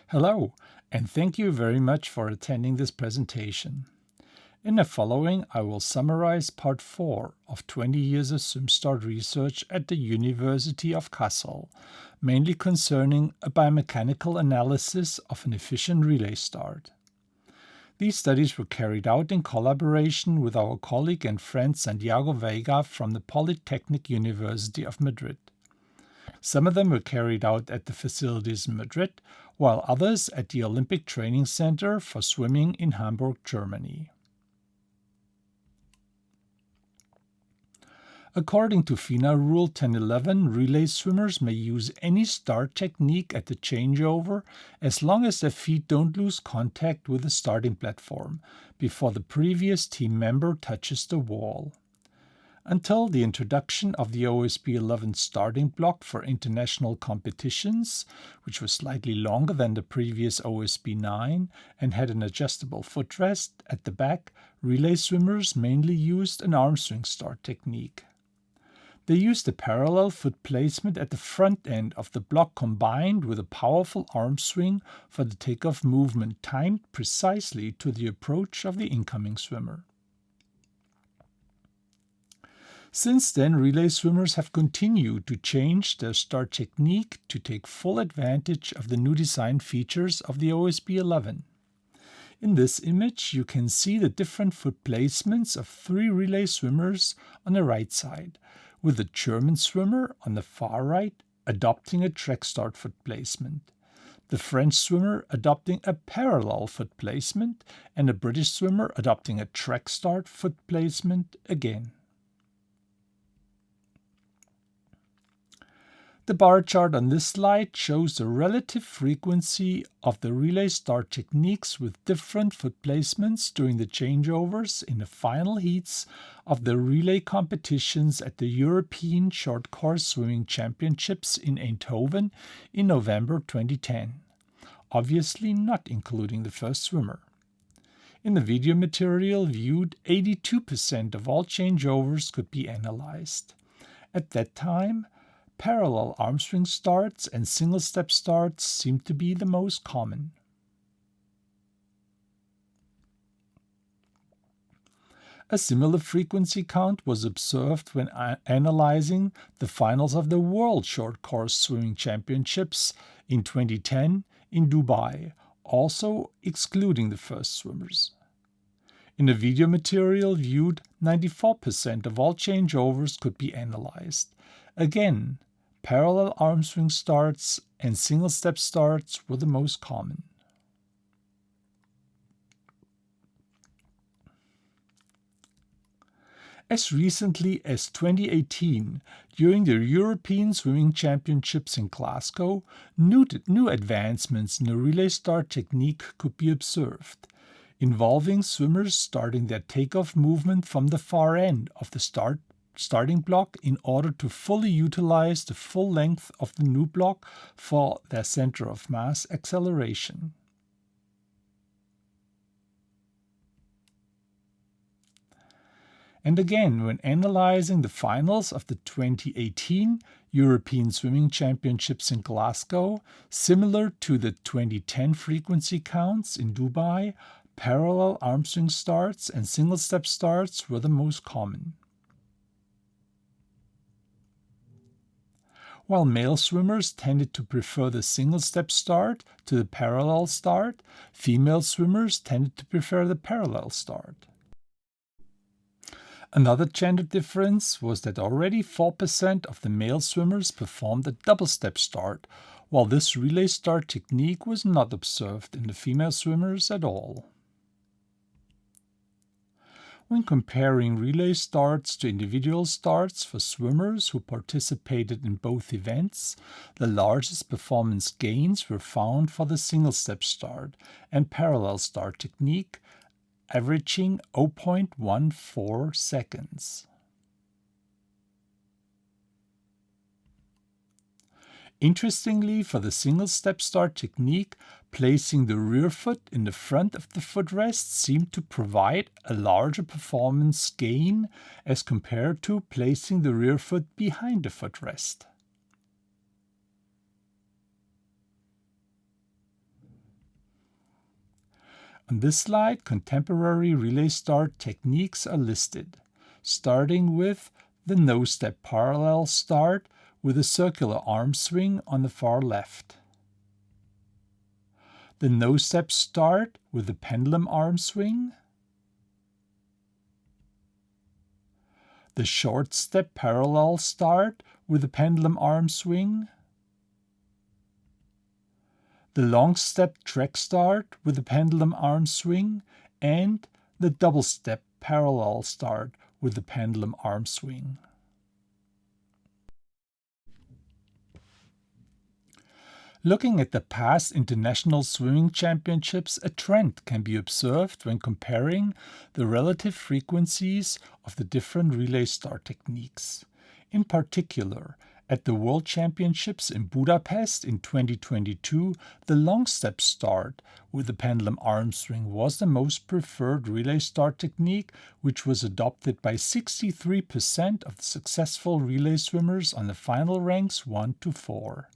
Hello, and thank you very much for attending this presentation. In the following, I will summarize part 4 of 20 years of SwimStart research at the University of Kassel, mainly concerning a biomechanical analysis of an efficient relay start. These studies were carried out in collaboration with our colleague and friend Santiago Veiga from the Polytechnic University of Madrid. Some of them were carried out at the facilities in Madrid, while others at the Olympic Training Center for Swimming in Hamburg, Germany. According to FINA Rule 1011, relay swimmers may use any start technique at the changeover as long as their feet don't lose contact with the starting platform before the previous team member touches the wall. Until the introduction of the OSB 11 starting block for international competitions, which was slightly longer than the previous OSB 9 and had an adjustable footrest at the back, relay swimmers mainly used an arm swing start technique. They used a parallel foot placement at the front end of the block combined with a powerful arm swing for the takeoff movement timed precisely to the approach of the incoming swimmer. Since then, relay swimmers have continued to change their start technique to take full advantage of the new design features of the OSB 11. In this image, you can see the different foot placements of 3 relay swimmers on the right side, with the German swimmer on the far right adopting a track start foot placement, the French swimmer adopting a parallel foot placement, and the British swimmer adopting a track start foot placement again. The bar chart on this slide shows the relative frequency of the relay start techniques with different foot placements during the changeovers in the final heats of the relay competitions at the European Short Course Swimming Championships in Eindhoven in November 2010, obviously not including the first swimmer. In the video material viewed, 82% of all changeovers could be analyzed. At that time, parallel arm swing starts and single step starts seem to be the most common. A similar frequency count was observed when analyzing the finals of the World Short Course Swimming Championships in 2010 in Dubai, also excluding the first swimmers. In the video material viewed, 94% of all changeovers could be analyzed. Again, parallel arm swing starts and single step starts were the most common. As recently as 2018, during the European Swimming Championships in Glasgow, new advancements in the relay start technique could be observed, involving swimmers starting their takeoff movement from the far end of the starting block in order to fully utilize the full length of the new block for their center of mass acceleration. And again, when analyzing the finals of the 2018 European Swimming Championships in Glasgow, similar to the 2010 frequency counts in Dubai, parallel arm swing starts and single step starts were the most common. While male swimmers tended to prefer the single step start to the parallel start, female swimmers tended to prefer the parallel start. Another gender difference was that already 4% of the male swimmers performed a double step start, while this relay start technique was not observed in the female swimmers at all. When comparing relay starts to individual starts for swimmers who participated in both events, the largest performance gains were found for the single step start and parallel start technique, averaging 0.14 seconds. Interestingly, for the single step start technique, placing the rear foot in the front of the footrest seemed to provide a larger performance gain as compared to placing the rear foot behind the footrest. On this slide, contemporary relay start techniques are listed, starting with the no-step parallel start with a circular arm swing on the far left, the no-step start with the pendulum arm swing, the short step parallel start with the pendulum arm swing, the long step track start with the pendulum arm swing, and the double step parallel start with the pendulum arm swing. Looking at the past international swimming championships, a trend can be observed when comparing the relative frequencies of the different relay start techniques. In particular, at the World Championships in Budapest in 2022, the long step start with the pendulum arm swing was the most preferred relay start technique, which was adopted by 63% of the successful relay swimmers on the final ranks 1 to 4.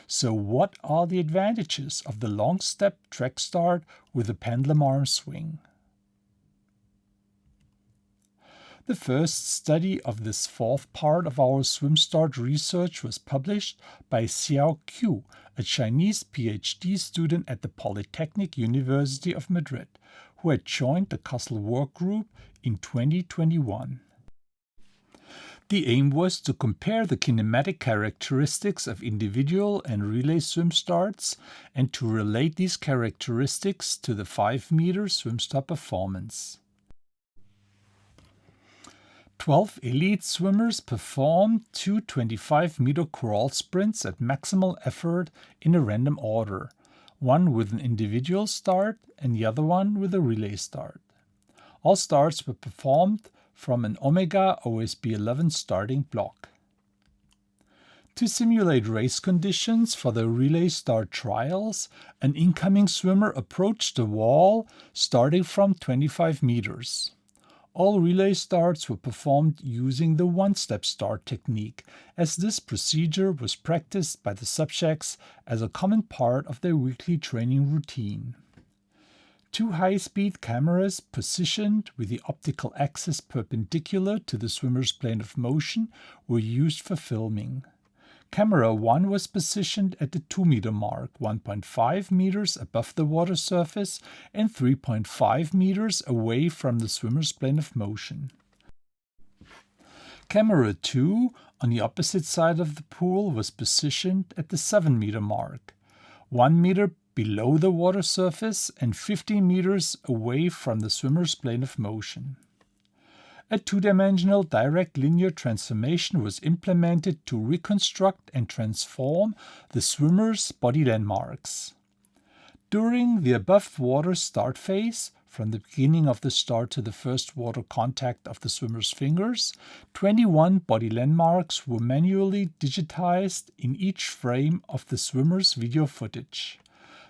So what are the advantages of the long step track start with the pendulum arm swing? The first study of this fourth part of our swim start research was published by Xiao Qiu, a Chinese PhD student at the Polytechnic University of Madrid, who had joined the Kassel work group in 2021. The aim was to compare the kinematic characteristics of individual and relay swim starts and to relate these characteristics to the 5-meter swim start performance. 12 elite swimmers performed 2 25-meter crawl sprints at maximal effort in a random order, one with an individual start and the other one with a relay start. All starts were performed from an Omega OSB 11 starting block. To simulate race conditions for the relay start trials, an incoming swimmer approached the wall starting from 25 meters. All relay starts were performed using the one-step start technique, as this procedure was practiced by the subjects as a common part of their weekly training routine. 2 high-speed cameras positioned with the optical axis perpendicular to the swimmer's plane of motion were used for filming. Camera 1 was positioned at the 2-meter mark, 1.5 meters above the water surface and 3.5 meters away from the swimmer's plane of motion. Camera 2 on the opposite side of the pool was positioned at the 7-meter mark, 1 meter below the water surface and 15 meters away from the swimmer's plane of motion. A 2-dimensional direct linear transformation was implemented to reconstruct and transform the swimmer's body landmarks. During the above water start phase, from the beginning of the start to the first water contact of the swimmer's fingers, 21 body landmarks were manually digitized in each frame of the swimmer's video footage.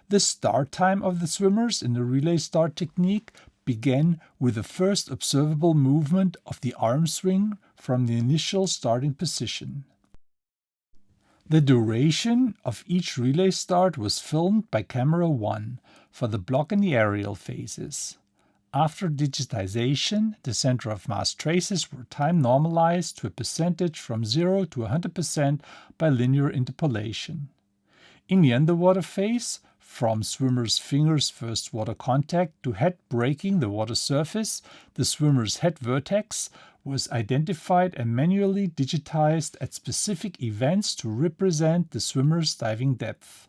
The start time of the swimmers in the relay start technique began with the first observable movement of the arm swing from the initial starting position. The duration of each relay start was filmed by camera 1 for the block and the aerial phases. After digitization, the center of mass traces were time normalized to a percentage from 0 to 100% by linear interpolation. In the underwater phase, from swimmer's fingers' first water contact to head breaking the water surface, the swimmer's head vertex was identified and manually digitized at specific events to represent the swimmer's diving depth.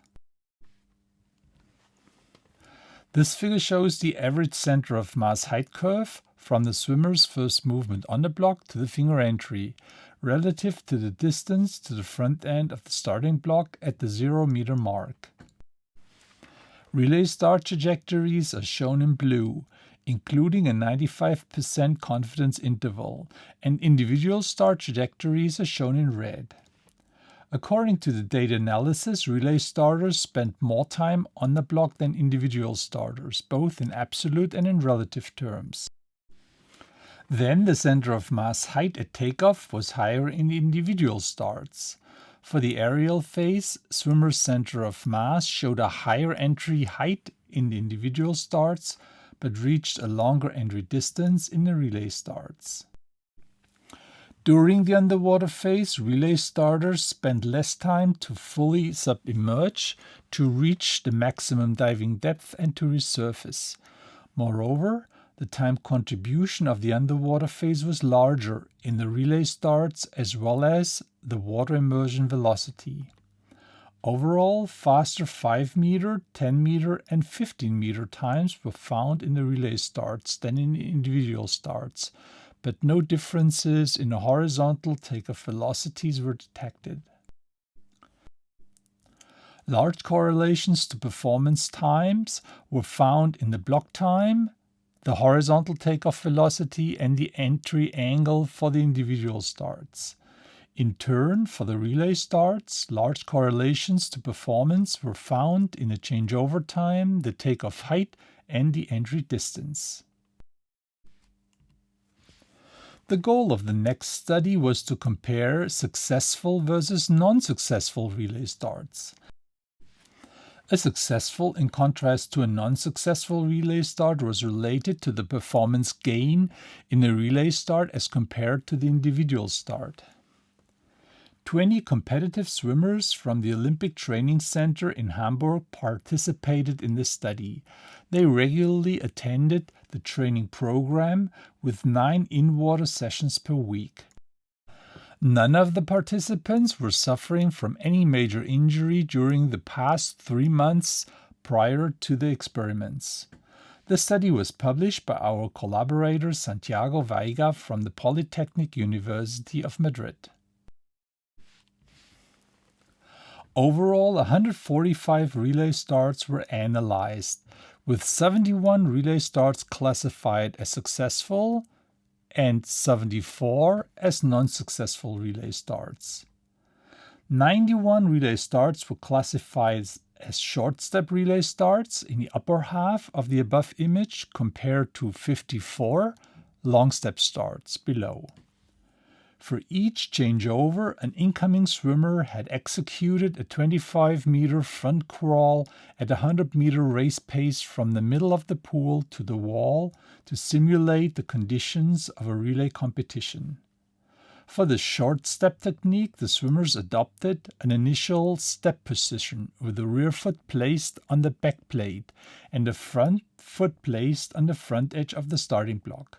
This figure shows the average center of mass height curve from the swimmer's first movement on the block to the finger entry, relative to the distance to the front end of the starting block at the 0-meter mark. Relay start trajectories are shown in blue, including a 95% confidence interval, and individual start trajectories are shown in red. According to the data analysis, relay starters spent more time on the block than individual starters, both in absolute and in relative terms. Then the center of mass height at takeoff was higher in the individual starts. For the aerial phase, swimmer's center of mass showed a higher entry height in the individual starts, but reached a longer entry distance in the relay starts. During the underwater phase, relay starters spent less time to fully submerge, to reach the maximum diving depth and to resurface. Moreover, the time contribution of the underwater phase was larger in the relay starts as well as the water immersion velocity. Overall, faster 5 meter, 10 meter, and 15 meter times were found in the relay starts than in the individual starts, but no differences in the horizontal takeoff velocities were detected. Large correlations to performance times were found in the block time, the horizontal takeoff velocity, and the entry angle for the individual starts. In turn, for the relay starts, large correlations to performance were found in the changeover time, the takeoff height, and the entry distance. The goal of the next study was to compare successful versus non-successful relay starts. A successful, in contrast to a non-successful relay start, was related to the performance gain in the relay start as compared to the individual start. 20 competitive swimmers from the Olympic Training Center in Hamburg participated in the study. They regularly attended the training program with 9 in-water sessions per week. None of the participants were suffering from any major injury during the past 3 months prior to the experiments. The study was published by our collaborator Santiago Veiga from the Polytechnic University of Madrid. Overall, 145 relay starts were analyzed, with 71 relay starts classified as successful and 74 as non-successful relay starts. 91 relay starts were classified as short-step relay starts in the upper half of the above image compared to 54 long-step starts below. For each changeover, an incoming swimmer had executed a 25-meter front crawl at a 100-meter race pace from the middle of the pool to the wall to simulate the conditions of a relay competition. For the short step technique, the swimmers adopted an initial step position with the rear foot placed on the back plate and the front foot placed on the front edge of the starting block.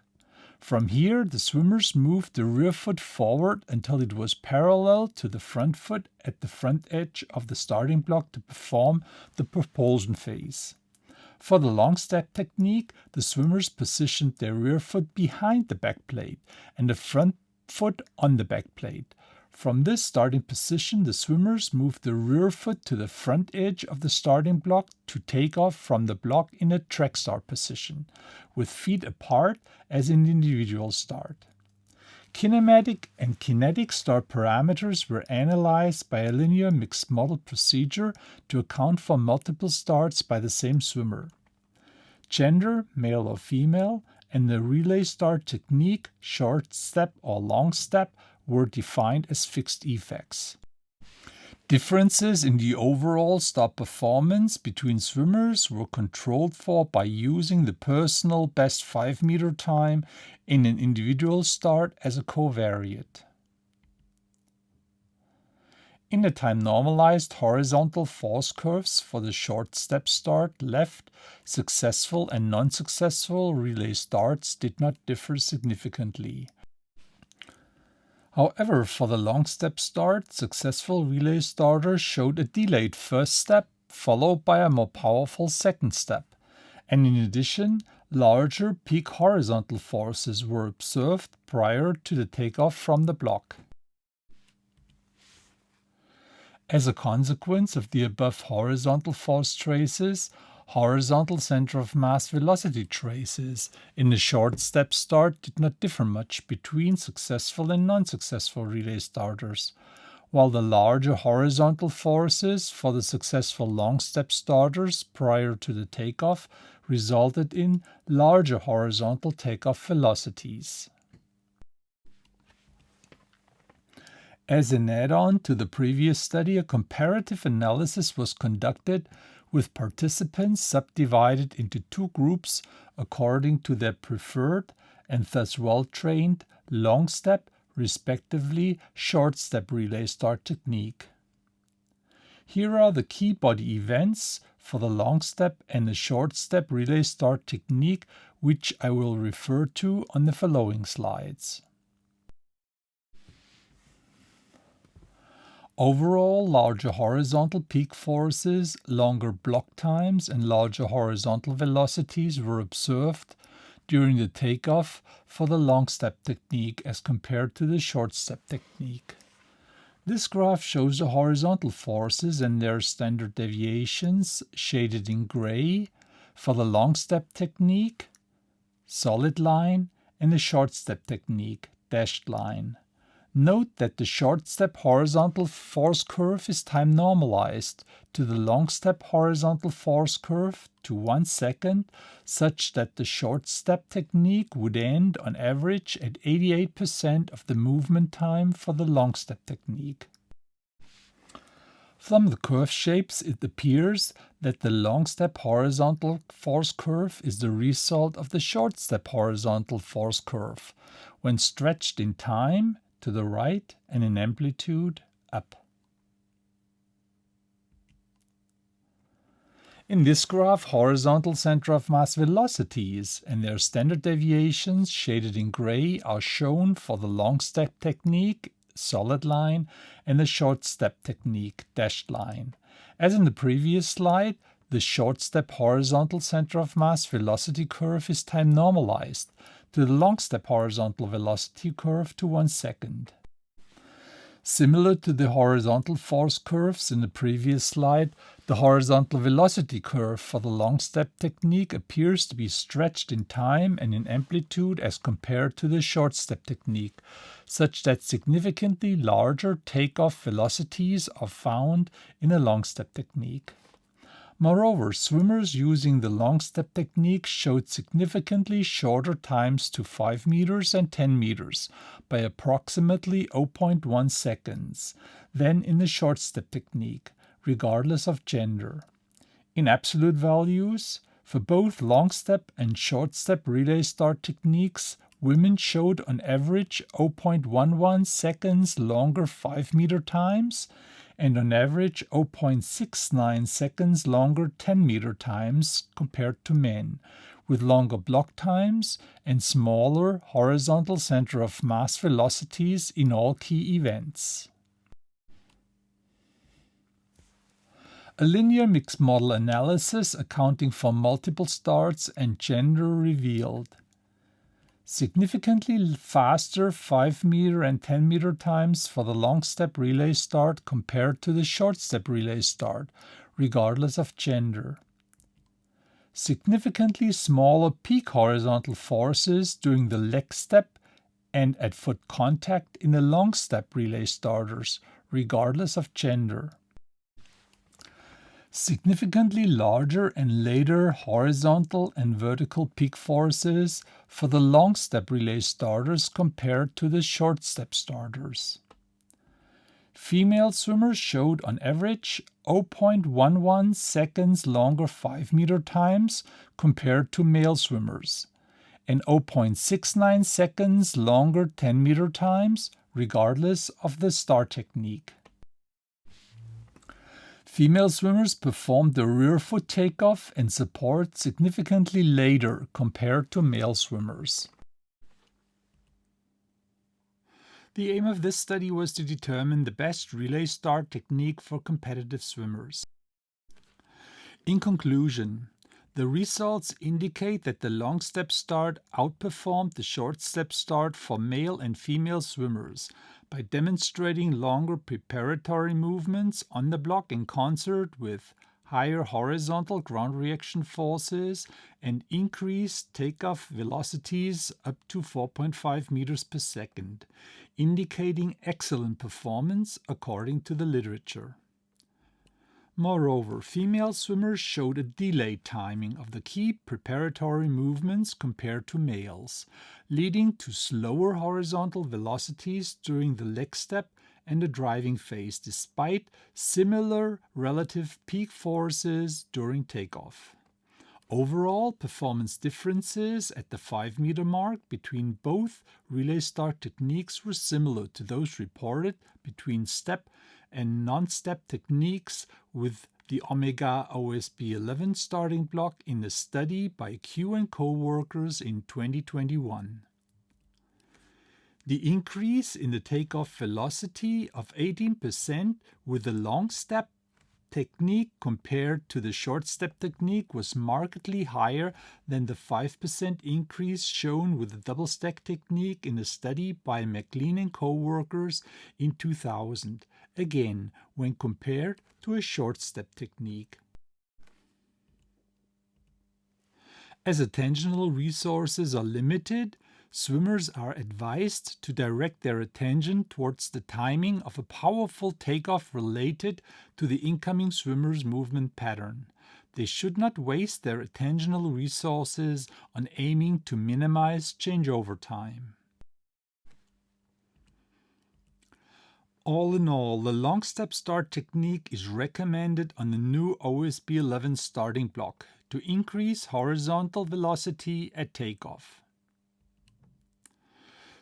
From here, the swimmers moved the rear foot forward until it was parallel to the front foot at the front edge of the starting block to perform the propulsion phase. For the long step technique, the swimmers positioned their rear foot behind the back plate and the front foot on the back plate. From this starting position, the swimmers moved the rear foot to the front edge of the starting block to take off from the block in a track start position, with feet apart as in the individual start. Kinematic and kinetic start parameters were analyzed by a linear mixed model procedure to account for multiple starts by the same swimmer. Gender, male or female, and the relay start technique, short step or long step, were defined as fixed effects. Differences in the overall start performance between swimmers were controlled for by using the personal best 5-meter time in an individual start as a covariate. In the time-normalized horizontal force curves for the short step start left, successful and non-successful relay starts did not differ significantly. However, for the long step start, successful relay starters showed a delayed first step, followed by a more powerful second step. And in addition, larger peak horizontal forces were observed prior to the takeoff from the block. As a consequence of the above horizontal force traces, horizontal center of mass velocity traces in the short step start did not differ much between successful and non-successful relay starters, while the larger horizontal forces for the successful long step starters prior to the takeoff resulted in larger horizontal takeoff velocities. As an add-on to the previous study, a comparative analysis was conducted with participants subdivided into two groups according to their preferred and thus well-trained long step, respectively short step relay start technique. Here are the key body events for the long step and the short step relay start technique, which I will refer to on the following slides. Overall, larger horizontal peak forces, longer block times, and larger horizontal velocities were observed during the takeoff for the long step technique as compared to the short step technique. This graph shows the horizontal forces and their standard deviations, shaded in gray, for the long step technique, solid line, and the short step technique, dashed line. Note that the short step horizontal force curve is time normalized to the long step horizontal force curve to 1 second, such that the short step technique would end on average at 88% of the movement time for the long step technique. From the curve shapes, it appears that the long step horizontal force curve is the result of the short step horizontal force curve when stretched in time to the right and in amplitude up. In this graph, horizontal center of mass velocities and their standard deviations, shaded in gray, are shown for the long step technique, solid line, and the short step technique, dashed line. As in the previous slide, the short step horizontal center of mass velocity curve is time normalized to the long step horizontal velocity curve to 1 second. Similar to the horizontal force curves in the previous slide, the horizontal velocity curve for the long step technique appears to be stretched in time and in amplitude as compared to the short step technique, such that significantly larger takeoff velocities are found in a long step technique. Moreover, swimmers using the long step technique showed significantly shorter times to 5 meters and 10 meters by approximately 0.1 seconds than in the short step technique, regardless of gender. In absolute values, for both long step and short step relay start techniques, women showed on average 0.11 seconds longer 5-meter times and on average 0.69 seconds longer 10-meter times compared to men, with longer block times and smaller horizontal center of mass velocities in all key events. A linear mixed model analysis accounting for multiple starts and gender revealed significantly faster 5-meter and 10-meter times for the long step relay start compared to the short step relay start, regardless of gender. Significantly smaller peak horizontal forces during the leg step and at foot contact in the long step relay starters, regardless of gender. Significantly larger and later horizontal and vertical peak forces for the long step relay starters compared to the short step starters. Female swimmers showed on average 0.11 seconds longer 5-meter times compared to male swimmers, and 0.69 seconds longer 10-meter times, regardless of the start technique. Female swimmers performed the rear foot takeoff and support significantly later compared to male swimmers. The aim of this study was to determine the best relay start technique for competitive swimmers. In conclusion, the results indicate that the long step start outperformed the short step start for male and female swimmers by demonstrating longer preparatory movements on the block in concert with higher horizontal ground reaction forces and increased takeoff velocities up to 4.5 meters per second, indicating excellent performance according to the literature. Moreover, female swimmers showed a delayed timing of the key preparatory movements compared to males, leading to slower horizontal velocities during the leg step and the driving phase despite similar relative peak forces during takeoff. Overall, performance differences at the 5-meter mark between both relay start techniques were similar to those reported between step and non-step techniques with the Omega OSB 11 starting block in a study by Q and co-workers in 2021. The increase in the takeoff velocity of 18% with the long step technique compared to the short step technique was markedly higher than the 5% increase shown with the double stack technique in a study by McLean and co-workers in 2000, again when compared to a short step technique. As attentional resources are limited, swimmers are advised to direct their attention towards the timing of a powerful takeoff related to the incoming swimmer's movement pattern. They should not waste their attentional resources on aiming to minimize changeover time. All in all, the long step start technique is recommended on the new OSB 11 starting block to increase horizontal velocity at takeoff.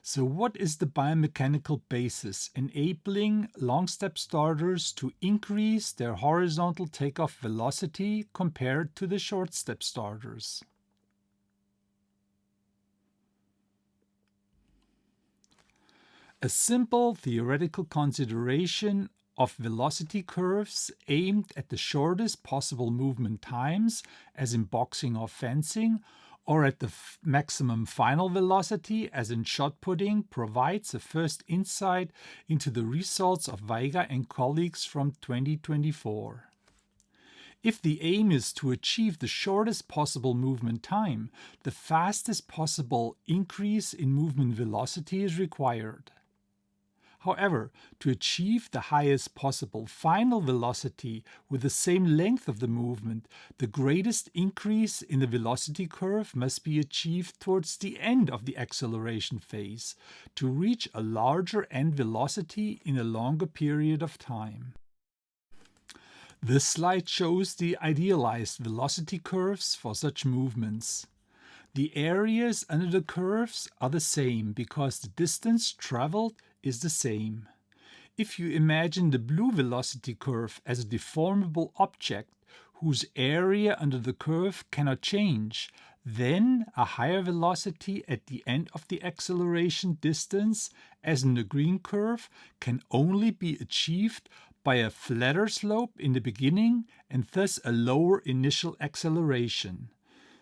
So what is the biomechanical basis enabling long step starters to increase their horizontal takeoff velocity compared to the short step starters? A simple theoretical consideration of velocity curves aimed at the shortest possible movement times, as in boxing or fencing, or at the maximum final velocity, as in shot putting, provides a first insight into the results of Weiger and colleagues from 2024. If the aim is to achieve the shortest possible movement time, the fastest possible increase in movement velocity is required. However, to achieve the highest possible final velocity with the same length of the movement, the greatest increase in the velocity curve must be achieved towards the end of the acceleration phase to reach a larger end velocity in a longer period of time. This slide shows the idealized velocity curves for such movements. The areas under the curves are the same because the distance traveled is the same. If you imagine the blue velocity curve as a deformable object whose area under the curve cannot change, then a higher velocity at the end of the acceleration distance, as in the green curve, can only be achieved by a flatter slope in the beginning and thus a lower initial acceleration.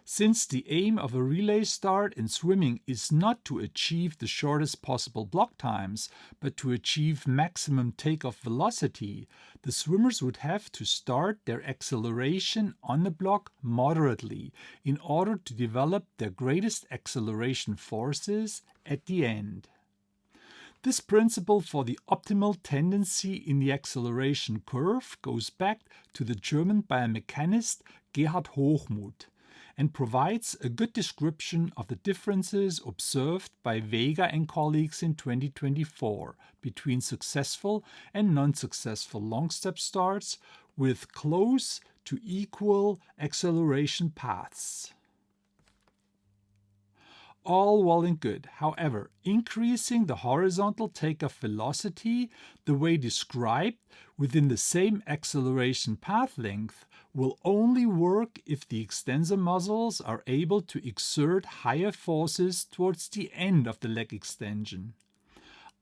Since the aim of a relay start in swimming is not to achieve the shortest possible block times, but to achieve maximum takeoff velocity, the swimmers would have to start their acceleration on the block moderately in order to develop their greatest acceleration forces at the end. This principle for the optimal tendency in the acceleration curve goes back to the German biomechanist Gerhard Hochmuth, and provides a good description of the differences observed by Weiger and colleagues in 2024 between successful and non-successful long step starts with close to equal acceleration paths. All well and good. However, increasing the horizontal takeoff velocity the way described within the same acceleration path length will only work if the extensor muscles are able to exert higher forces towards the end of the leg extension.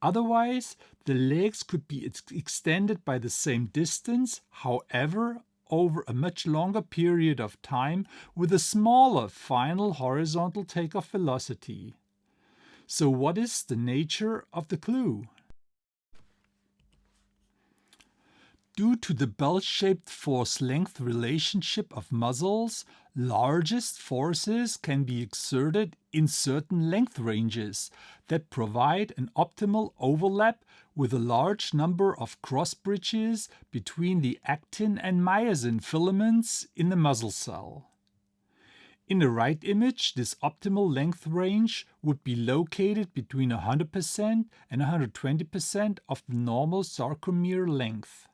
Otherwise, the legs could be extended by the same distance, however, over a much longer period of time with a smaller final horizontal takeoff velocity. So what is the nature of the clue? Due to the bell-shaped force-length relationship of muscles, largest forces can be exerted in certain length ranges that provide an optimal overlap with a large number of cross bridges between the actin and myosin filaments in the muscle cell. In the right image, this optimal length range would be located between 100% and 120% of the normal sarcomere length.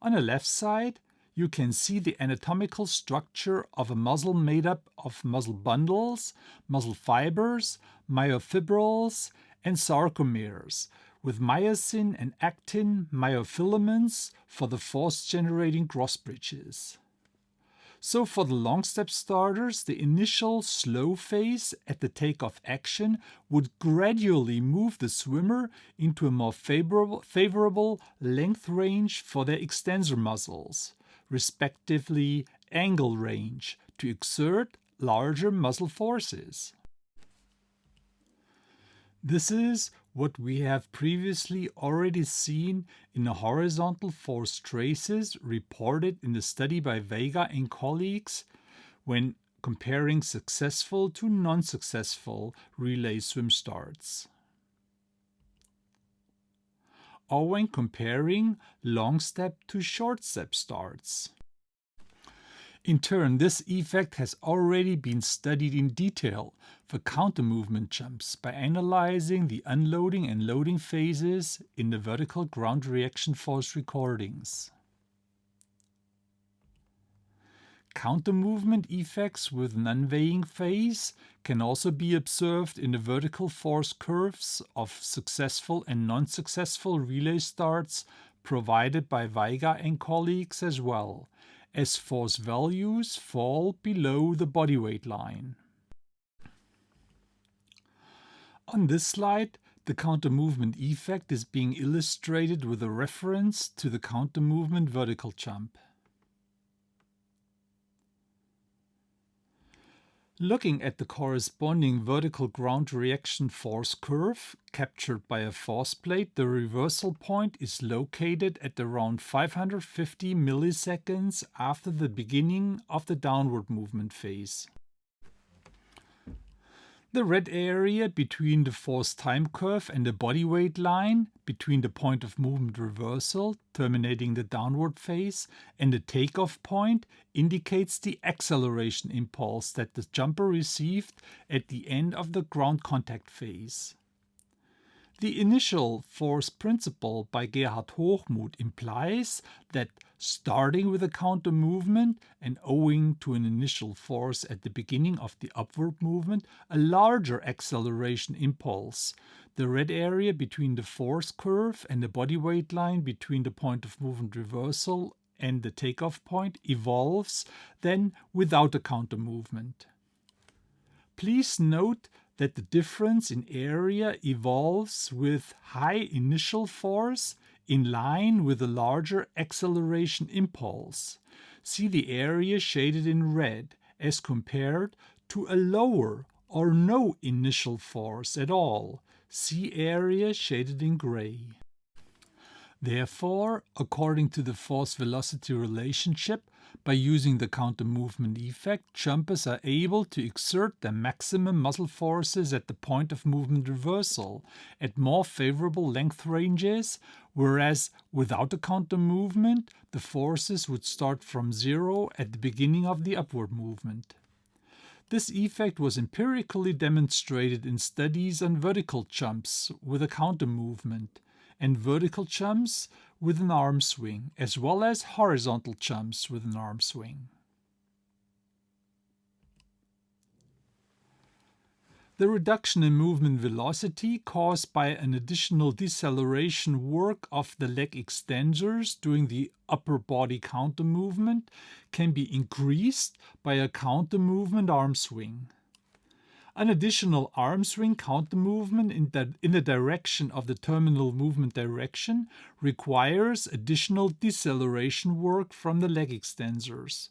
On the left side, you can see the anatomical structure of a muscle made up of muscle bundles, muscle fibers, myofibrils, and sarcomeres, with myosin and actin myofilaments for the force-generating cross bridges. So for the long step starters, the initial slow phase at the takeoff action would gradually move the swimmer into a more favorable length range for their extensor muscles, respectively angle range, to exert larger muscle forces. This is what we have previously already seen in the horizontal force traces reported in the study by Vega and colleagues when comparing successful to non-successful relay swim starts. Or when comparing long step to short step starts. In turn, this effect has already been studied in detail for counter-movement jumps by analyzing the unloading and loading phases in the vertical ground reaction force recordings. Counter-movement effects with an unweighing phase can also be observed in the vertical force curves of successful and non-successful relay starts provided by Vega and colleagues as well, as force values fall below the body weight line. On this slide, the counter-movement effect is being illustrated with a reference to the counter-movement vertical jump. Looking at the corresponding vertical ground reaction force curve captured by a force plate, the reversal point is located at around 550 milliseconds after the beginning of the downward movement phase. The red area between the force time curve and the body weight line, between the point of movement reversal, terminating the downward phase, and the takeoff point, indicates the acceleration impulse that the jumper received at the end of the ground contact phase. The initial force principle by Gerhard Hochmuth implies that starting with a counter movement and owing to an initial force at the beginning of the upward movement, a larger acceleration impulse, the red area between the force curve and the body weight line between the point of movement reversal and the takeoff point, evolves then without a counter movement. Please note that the difference in area evolves with high initial force in line with a larger acceleration impulse. See the area shaded in red as compared to a lower or no initial force at all. See area shaded in gray. Therefore, according to the force-velocity relationship, by using the counter-movement effect, jumpers are able to exert their maximum muscle forces at the point of movement reversal at more favorable length ranges, whereas without a counter-movement, the forces would start from zero at the beginning of the upward movement. This effect was empirically demonstrated in studies on vertical jumps with a counter-movement and vertical jumps with an arm swing, as well as horizontal jumps with an arm swing. The reduction in movement velocity caused by an additional deceleration work of the leg extensors during the upper body counter movement can be increased by a counter movement arm swing. An additional arm swing counter movement in the direction of the terminal movement direction requires additional deceleration work from the leg extensors.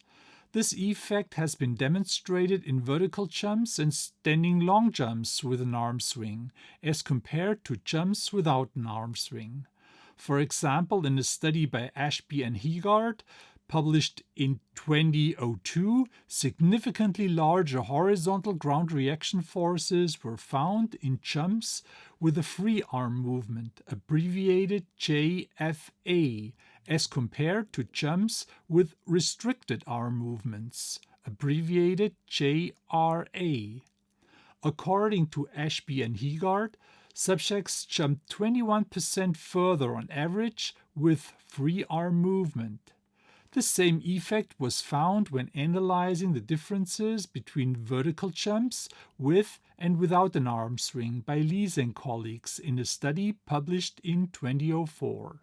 This effect has been demonstrated in vertical jumps and standing long jumps with an arm swing, as compared to jumps without an arm swing. For example, in a study by Ashby and Heegard, published in 2002, significantly larger horizontal ground reaction forces were found in jumps with a free arm movement, abbreviated JFA, as compared to jumps with restricted arm movements, abbreviated JRA. According to Ashby and Heegard, subjects jumped 21% further on average with free arm movement. The same effect was found when analyzing the differences between vertical jumps with and without an arm swing by Lees and colleagues in a study published in 2004.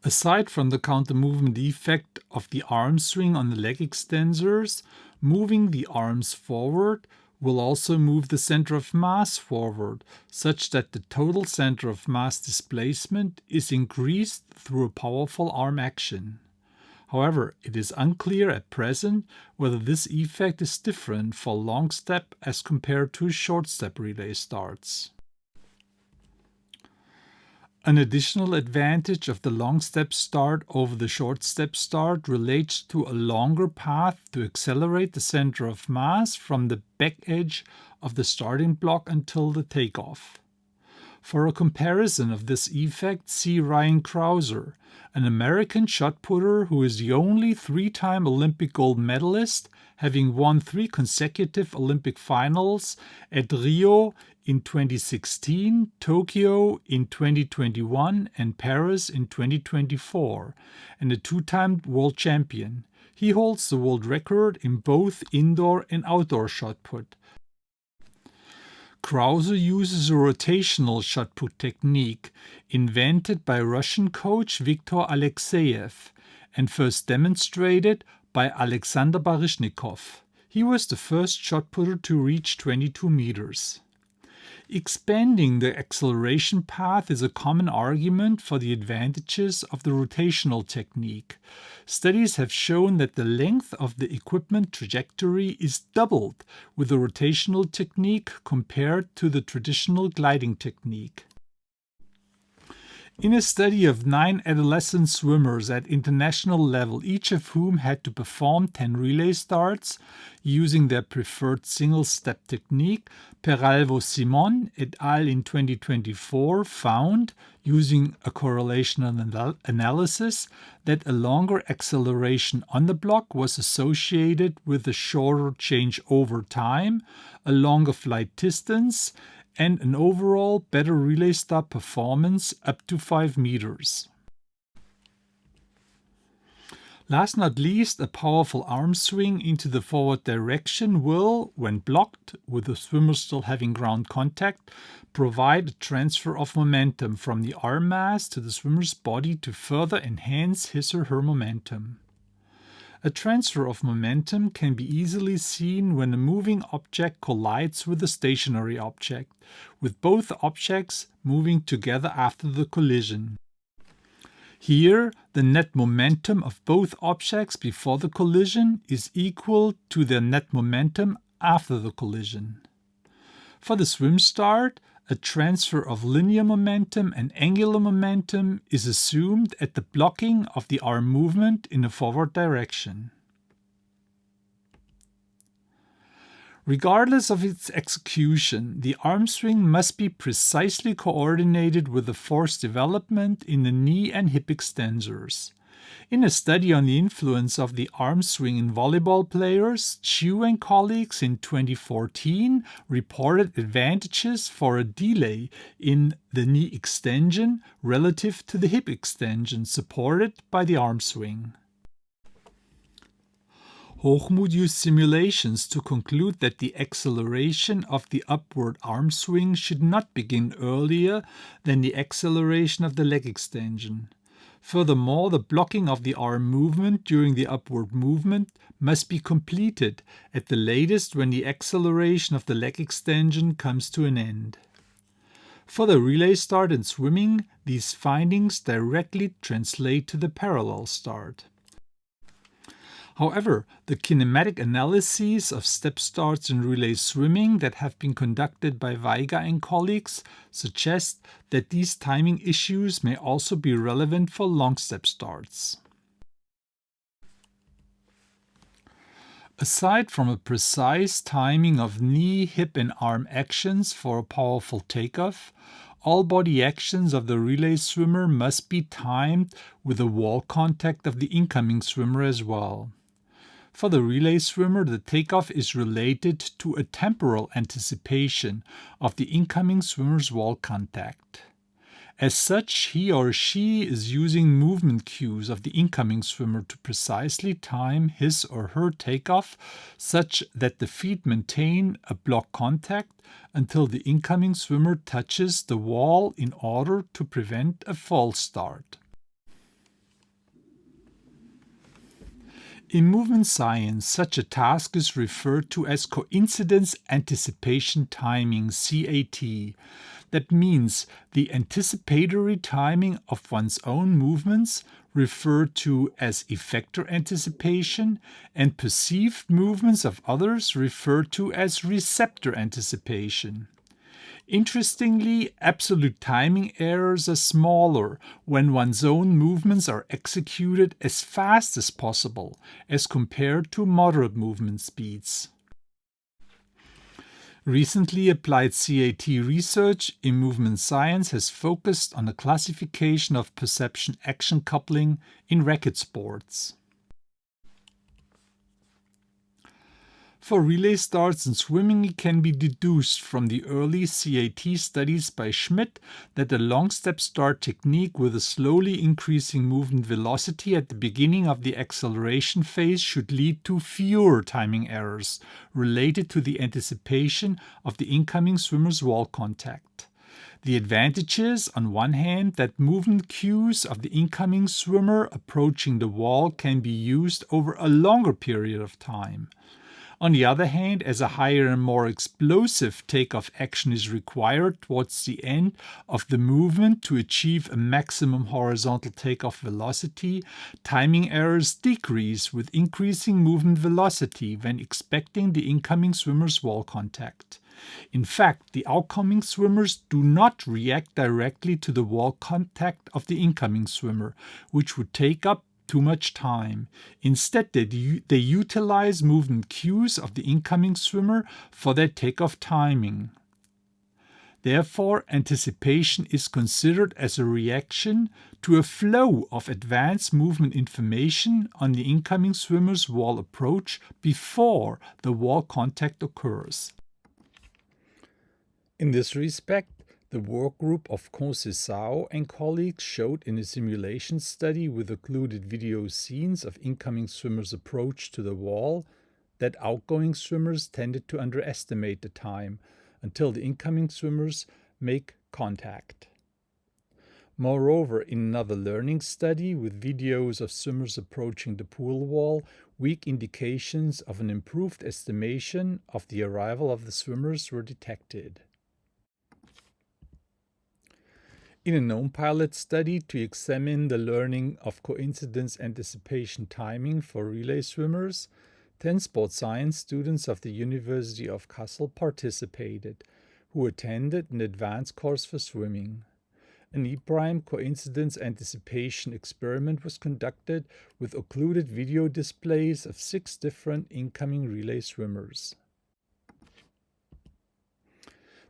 Aside from the counter-movement effect of the arm swing on the leg extensors, moving the arms forward will also move the center of mass forward, such that the total center of mass displacement is increased through a powerful arm action. However, it is unclear at present whether this effect is different for long step as compared to short step relay starts. An additional advantage of the long step start over the short step start relates to a longer path to accelerate the center of mass from the back edge of the starting block until the takeoff. For a comparison of this effect, see Ryan Crouser, an American shot putter who is the only three-time Olympic gold medalist, having won 3 consecutive Olympic finals at Rio in 2016, Tokyo in 2021, and Paris in 2024, and a 2-time world champion. He holds the world record in both indoor and outdoor shot put. Krause uses a rotational shot put technique invented by Russian coach Viktor Alexeyev and first demonstrated by Alexander Baryshnikov. He was the first shot putter to reach 22 meters. Expanding the acceleration path is a common argument for the advantages of the rotational technique. Studies have shown that the length of the equipment trajectory is doubled with the rotational technique compared to the traditional gliding technique. In a study of 9 adolescent swimmers at international level, each of whom had to perform 10 relay starts using their preferred single-step technique, Peralvo-Simon et al. In 2024 found, using a correlational analysis, that a longer acceleration on the block was associated with a shorter changeover time, a longer flight distance, and an overall better relay start performance up to 5 meters. Last not least, a powerful arm swing into the forward direction will, when blocked, with the swimmer still having ground contact, provide a transfer of momentum from the arm mass to the swimmer's body to further enhance his or her momentum. A transfer of momentum can be easily seen when a moving object collides with a stationary object, with both objects moving together after the collision. Here, the net momentum of both objects before the collision is equal to their net momentum after the collision. For the swim start, a transfer of linear momentum and angular momentum is assumed at the blocking of the arm movement in a forward direction. Regardless of its execution, the arm swing must be precisely coordinated with the force development in the knee and hip extensors. In a study on the influence of the arm swing in volleyball players, Chu and colleagues in 2014 reported advantages for a delay in the knee extension relative to the hip extension supported by the arm swing. Hochmuth used simulations to conclude that the acceleration of the upward arm swing should not begin earlier than the acceleration of the leg extension. Furthermore, the blocking of the arm movement during the upward movement must be completed at the latest when the acceleration of the leg extension comes to an end. For the relay start in swimming, these findings directly translate to the parallel start. However, the kinematic analyses of step starts in relay swimming that have been conducted by Weiger and colleagues suggest that these timing issues may also be relevant for long step starts. Aside from a precise timing of knee, hip, and arm actions for a powerful takeoff, all body actions of the relay swimmer must be timed with the wall contact of the incoming swimmer as well. For the relay swimmer, the takeoff is related to a temporal anticipation of the incoming swimmer's wall contact. As such, he or she is using movement cues of the incoming swimmer to precisely time his or her takeoff such that the feet maintain a block contact until the incoming swimmer touches the wall in order to prevent a false start. In movement science, such a task is referred to as coincidence anticipation timing, CAT. That means the anticipatory timing of one's own movements, referred to as effector anticipation, and perceived movements of others, referred to as receptor anticipation. Interestingly, absolute timing errors are smaller when one's own movements are executed as fast as possible as compared to moderate movement speeds. Recently applied CAT research in movement science has focused on the classification of perception-action coupling in racket sports. For relay starts in swimming, it can be deduced from the early CAT studies by Schmidt that the long step start technique with a slowly increasing movement velocity at the beginning of the acceleration phase should lead to fewer timing errors related to the anticipation of the incoming swimmer's wall contact. The advantage is, on one hand, that movement cues of the incoming swimmer approaching the wall can be used over a longer period of time. On the other hand, as a higher and more explosive takeoff action is required towards the end of the movement to achieve a maximum horizontal takeoff velocity, timing errors decrease with increasing movement velocity when expecting the incoming swimmer's wall contact. In fact, the outcoming swimmers do not react directly to the wall contact of the incoming swimmer, which would take up too much time. Instead, they utilize movement cues of the incoming swimmer for their takeoff timing. Therefore, anticipation is considered as a reaction to a flow of advanced movement information on the incoming swimmer's wall approach before the wall contact occurs. In this respect, the work group of Kassel and colleagues showed in a simulation study with occluded video scenes of incoming swimmers' approach to the wall that outgoing swimmers tended to underestimate the time until the incoming swimmers make contact. Moreover, in another learning study with videos of swimmers approaching the pool wall, weak indications of an improved estimation of the arrival of the swimmers were detected. In a known pilot study to examine the learning of coincidence anticipation timing for relay swimmers, 10 sports science students of the University of Kassel participated, who attended an advanced course for swimming. An E-prime coincidence anticipation experiment was conducted with occluded video displays of 6 different incoming relay swimmers.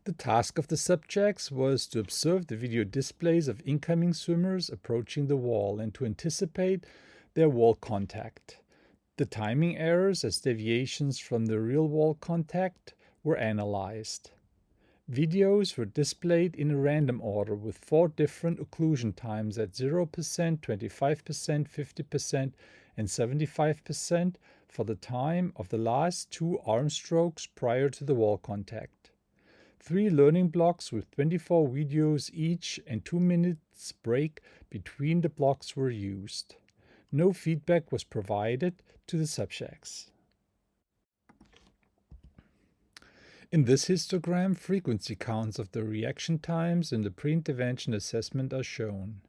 The task of the subjects was to observe the video displays of incoming swimmers approaching the wall and to anticipate their wall contact. The timing errors as deviations from the real wall contact were analyzed. Videos were displayed in a random order with 4 different occlusion times at 0%, 25%, 50%, and 75% for the time of the last 2 arm strokes prior to the wall contact. 3 learning blocks with 24 videos each and 2 minutes break between the blocks were used. No feedback was provided to the subjects. In this histogram, frequency counts of the reaction times in the pre-intervention assessment are shown.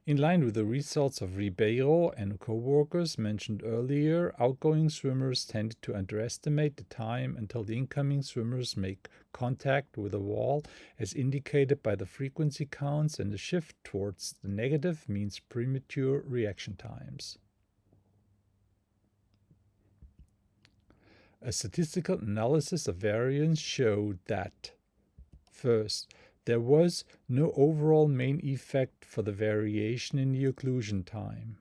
In line with the results of Ribeiro and co-workers mentioned earlier, outgoing swimmers tended to underestimate the time until the incoming swimmers make contact with the wall, as indicated by the frequency counts, and the shift towards the negative means premature reaction times. A statistical analysis of variance showed that: first, There was no overall main effect for the variation in the occlusion time.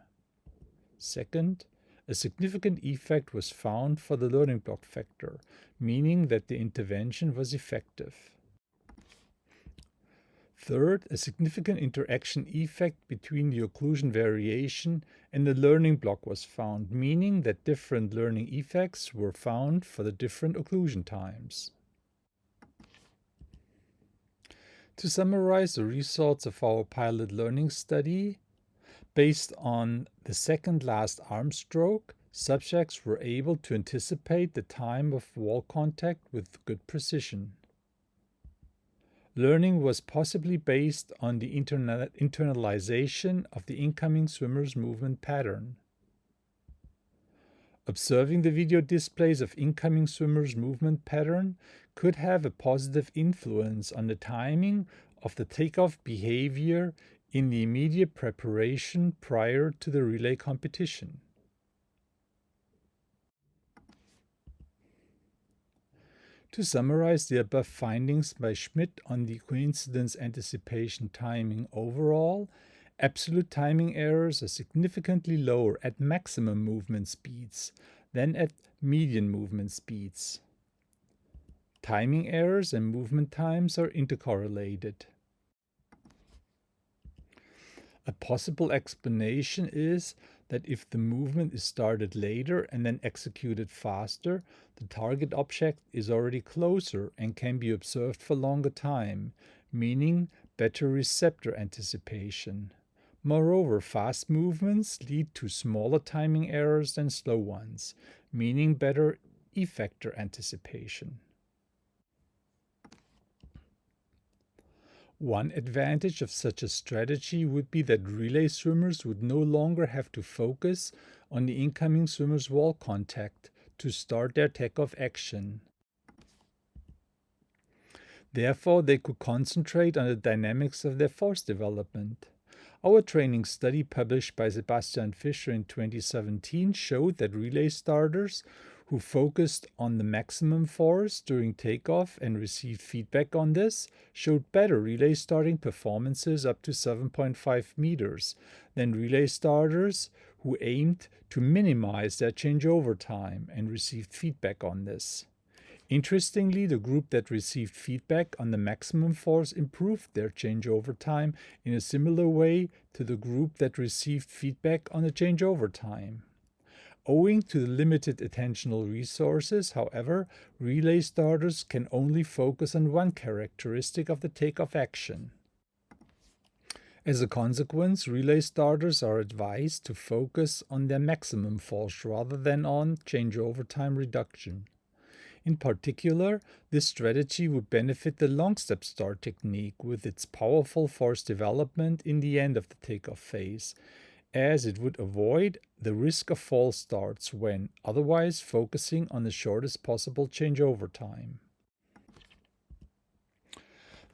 Second, a significant effect was found for the learning block factor, meaning that the intervention was effective. Third, a significant interaction effect between the occlusion variation and the learning block was found, meaning that different learning effects were found for the different occlusion times. To summarize the results of our pilot learning study, based on the second last arm stroke, subjects were able to anticipate the time of wall contact with good precision. Learning was possibly based on the internalization of the incoming swimmer's movement pattern. Observing the video displays of incoming swimmers' movement pattern could have a positive influence on the timing of the takeoff behavior in the immediate preparation prior to the relay competition. To summarize the above findings by Schmidt on the coincidence anticipation timing overall, absolute timing errors are significantly lower at maximum movement speeds than at median movement speeds. Timing errors and movement times are intercorrelated. A possible explanation is that if the movement is started later and then executed faster, the target object is already closer and can be observed for longer time, meaning better receptor anticipation. Moreover, fast movements lead to smaller timing errors than slow ones, meaning better effector anticipation. One advantage of such a strategy would be that relay swimmers would no longer have to focus on the incoming swimmer's wall contact to start their takeoff action. Therefore, they could concentrate on the dynamics of their force development. Our training study published by Sebastian Fischer in 2017 showed that relay starters who focused on the maximum force during takeoff and received feedback on this showed better relay starting performances up to 7.5 meters than relay starters who aimed to minimize their changeover time and received feedback on this. Interestingly, the group that received feedback on the maximum force improved their changeover time in a similar way to the group that received feedback on the changeover time. Owing to the limited attentional resources, however, relay starters can only focus on one characteristic of the takeoff action. As a consequence, relay starters are advised to focus on their maximum force rather than on changeover time reduction. In particular, this strategy would benefit the long step start technique with its powerful force development in the end of the takeoff phase, as it would avoid the risk of false starts when otherwise focusing on the shortest possible changeover time.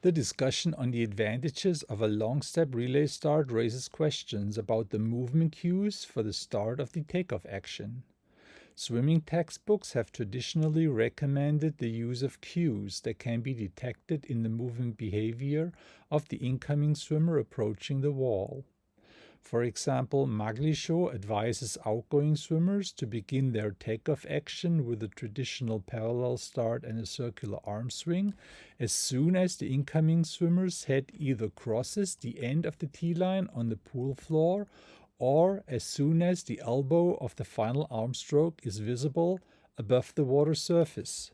The discussion on the advantages of a long step relay start raises questions about the movement cues for the start of the takeoff action. Swimming textbooks have traditionally recommended the use of cues that can be detected in the movement behavior of the incoming swimmer approaching the wall. For example, Maglischo advises outgoing swimmers to begin their takeoff action with a traditional parallel start and a circular arm swing as soon as the incoming swimmer's head either crosses the end of the T-line on the pool floor or as soon as the elbow of the final arm stroke is visible above the water surface.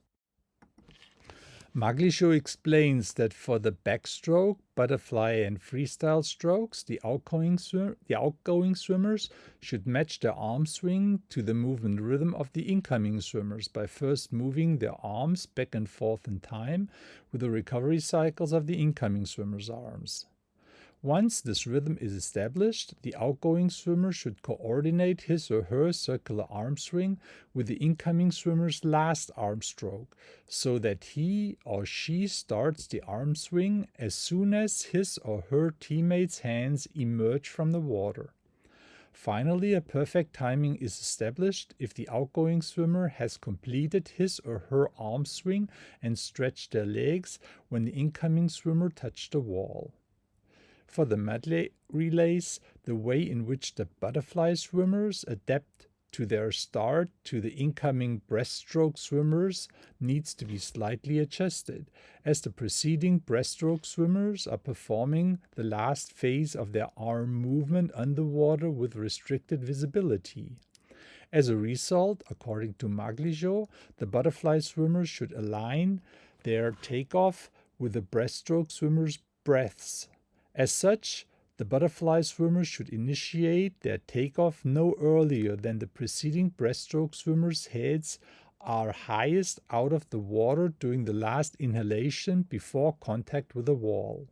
Maglischo explains that for the backstroke, butterfly, and freestyle strokes, the outgoing swimmers should match their arm swing to the movement rhythm of the incoming swimmers by first moving their arms back and forth in time with the recovery cycles of the incoming swimmers' arms. Once this rhythm is established, the outgoing swimmer should coordinate his or her circular arm swing with the incoming swimmer's last arm stroke, so that he or she starts the arm swing as soon as his or her teammates' hands emerge from the water. Finally, a perfect timing is established if the outgoing swimmer has completed his or her arm swing and stretched their legs when the incoming swimmer touched the wall. For the medley relays, the way in which the butterfly swimmers adapt to their start to the incoming breaststroke swimmers needs to be slightly adjusted, as the preceding breaststroke swimmers are performing the last phase of their arm movement underwater with restricted visibility. As a result, according to Maglijo, the butterfly swimmers should align their takeoff with the breaststroke swimmers' breaths. As such, the butterfly swimmers should initiate their takeoff no earlier than the preceding breaststroke swimmers' heads are highest out of the water during the last inhalation before contact with the wall.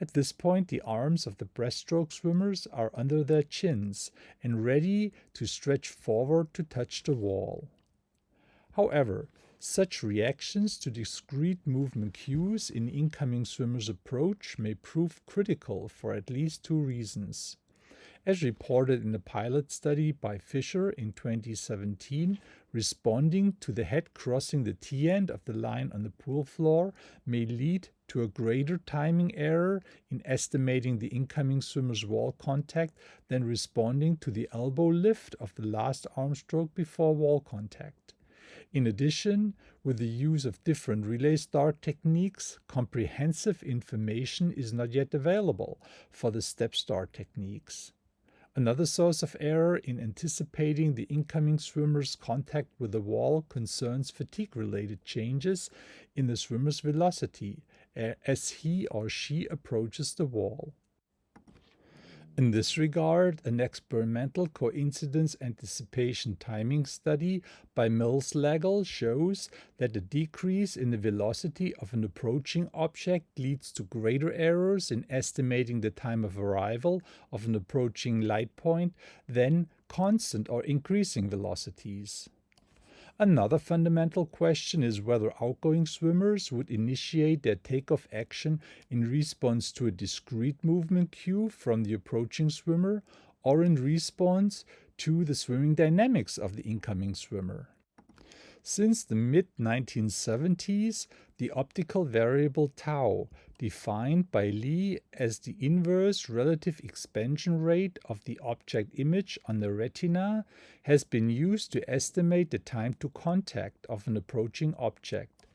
At this point, the arms of the breaststroke swimmers are under their chins and ready to stretch forward to touch the wall. However, such reactions to discrete movement cues in incoming swimmers' approach may prove critical for at least two reasons. As reported in the pilot study by Fisher in 2017, responding to the head crossing the T-end of the line on the pool floor may lead to a greater timing error in estimating the incoming swimmer's wall contact than responding to the elbow lift of the last arm stroke before wall contact. In addition, with the use of different relay start techniques, comprehensive information is not yet available for the step start techniques. Another source of error in anticipating the incoming swimmer's contact with the wall concerns fatigue-related changes in the swimmer's velocity as he or she approaches the wall. In this regard, an experimental coincidence anticipation timing study by Mills-Legel shows that a decrease in the velocity of an approaching object leads to greater errors in estimating the time of arrival of an approaching light point than constant or increasing velocities. Another fundamental question is whether outgoing swimmers would initiate their takeoff action in response to a discrete movement cue from the approaching swimmer or in response to the swimming dynamics of the incoming swimmer. Since the mid-1970s, the optical variable tau, defined by Lee as the inverse relative expansion rate of the object image on the retina, has been used to estimate the time to contact of an approaching object.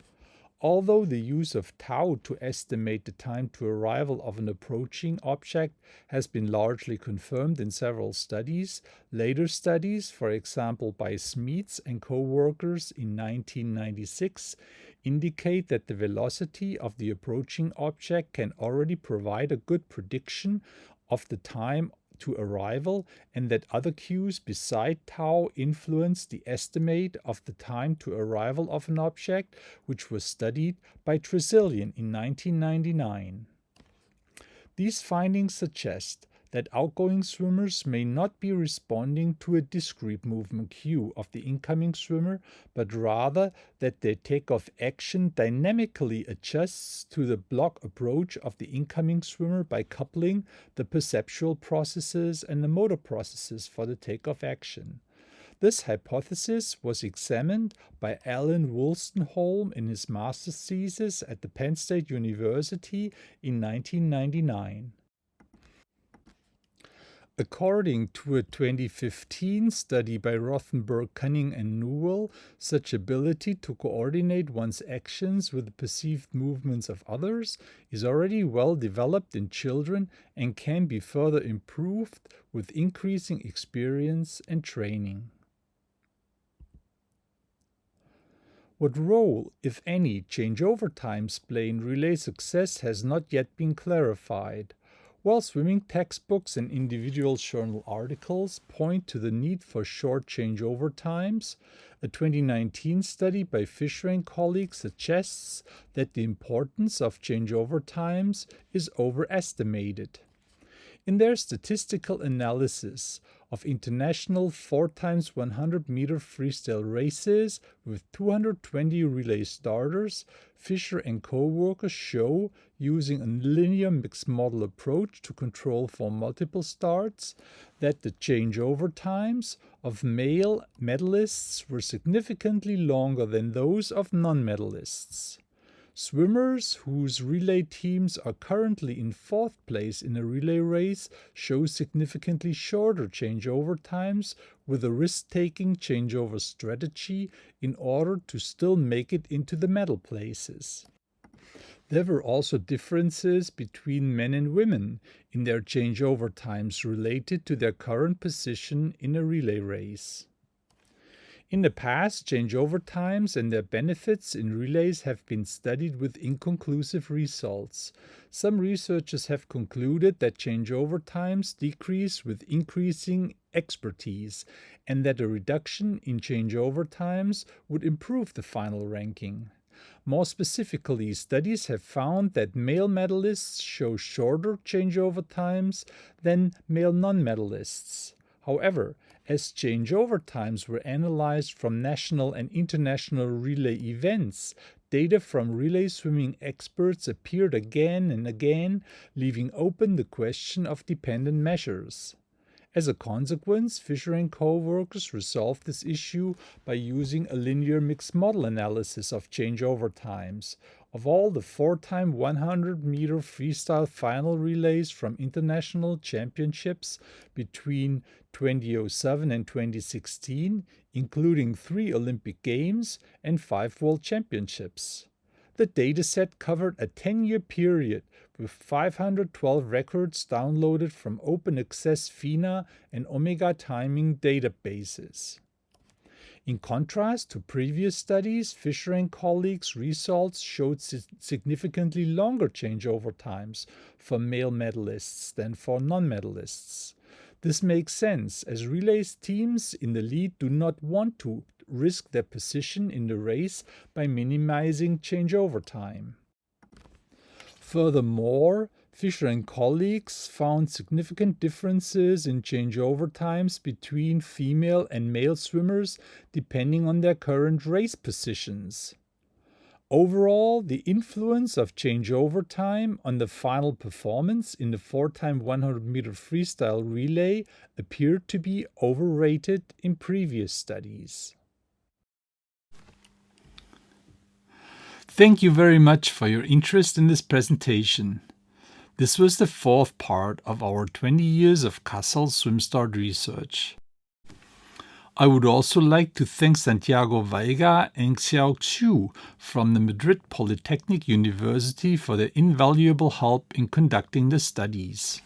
Although the use of tau to estimate the time to arrival of an approaching object has been largely confirmed in several studies, later studies, for example by Smeets and co-workers in 1996, indicate that the velocity of the approaching object can already provide a good prediction of the time to arrival and that other cues beside tau influence the estimate of the time to arrival of an object, which was studied by Tresilian in 1999. These findings suggest that outgoing swimmers may not be responding to a discrete movement cue of the incoming swimmer, but rather that their takeoff action dynamically adjusts to the block approach of the incoming swimmer by coupling the perceptual processes and the motor processes for the takeoff action. This hypothesis was examined by Alan Wolstenholme in his master's thesis at the Penn State University in 1999. According to a 2015 study by Rothenberg, Cunning, and Newell, such ability to coordinate one's actions with the perceived movements of others is already well developed in children and can be further improved with increasing experience and training. What role, if any, changeover times play in relay success has not yet been clarified. While swimming textbooks and individual journal articles point to the need for short changeover times, a 2019 study by Fisher and colleagues suggests that the importance of changeover times is overestimated. In their statistical analysis of international 4x100-meter freestyle races with 220 relay starters, Fischer and co-workers show, using a linear mixed model approach to control for multiple starts, that the changeover times of male medalists were significantly longer than those of non-medalists. Swimmers whose relay teams are currently in fourth place in a relay race show significantly shorter changeover times with a risk-taking changeover strategy in order to still make it into the medal places. There were also differences between men and women in their changeover times related to their current position in a relay race. In the past, changeover times and their benefits in relays have been studied with inconclusive results. Some researchers have concluded that changeover times decrease with increasing expertise, and that a reduction in changeover times would improve the final ranking. More specifically, studies have found that male medalists show shorter changeover times than male non-medalists. However, as changeover times were analyzed from national and international relay events, data from relay swimming experts appeared again and again, leaving open the question of dependent measures. As a consequence, Fischer and co-workers resolved this issue by using a linear mixed model analysis of changeover times. Of all the 4x100-meter freestyle final relays from international championships between 2007 and 2016, including 3 Olympic Games and 5 World Championships. The dataset covered a 10-year period with 512 records downloaded from open access FINA and Omega timing databases. In contrast to previous studies, Fischer and colleagues' results showed significantly longer changeover times for male medalists than for non-medalists. This makes sense, as relays teams in the lead do not want to risk their position in the race by minimizing changeover time. Furthermore, Fischer and colleagues found significant differences in changeover times between female and male swimmers depending on their current race positions. Overall, the influence of changeover time on the final performance in the 4x100-meter freestyle relay appeared to be overrated in previous studies. Thank you very much for your interest in this presentation. This was the 4th part of our 20 years of Kassel SwimStart research. I would also like to thank Santiago Veiga and Xiao Xu from the Madrid Polytechnic University for their invaluable help in conducting the studies.